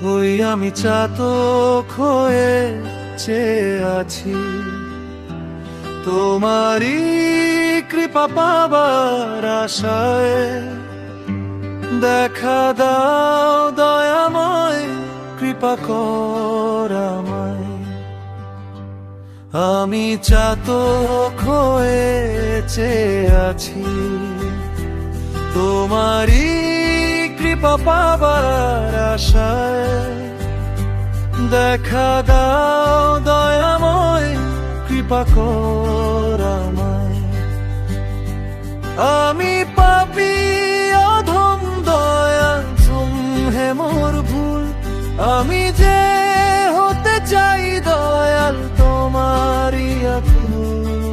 ওই আমি চাতক হয়ে চেয়ে আছি তোমারই কৃপা পাবার আশায়। দেখা দাও দয়াময়, কৃপা কর আমায়। আমি চাতক হয়ে চেয়ে আছি তোমারই কৃপা পাবার আশায়। দেখা দাও দয়াময়, কৃপা কর আমায়। আমি পাপী অধম, দয়াল হে মোর ভুল। আমি যে হতে চাই দয়াল তোমারই আকুল।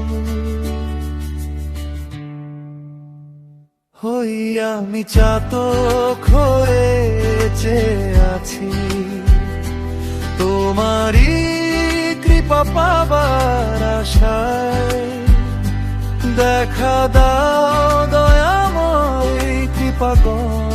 হই আমি চাতক হয়ে চেয়ে আছি তোমারই কৃপা পাবার আশায়। দেখা দাও দয়াময়, কৃপা কর।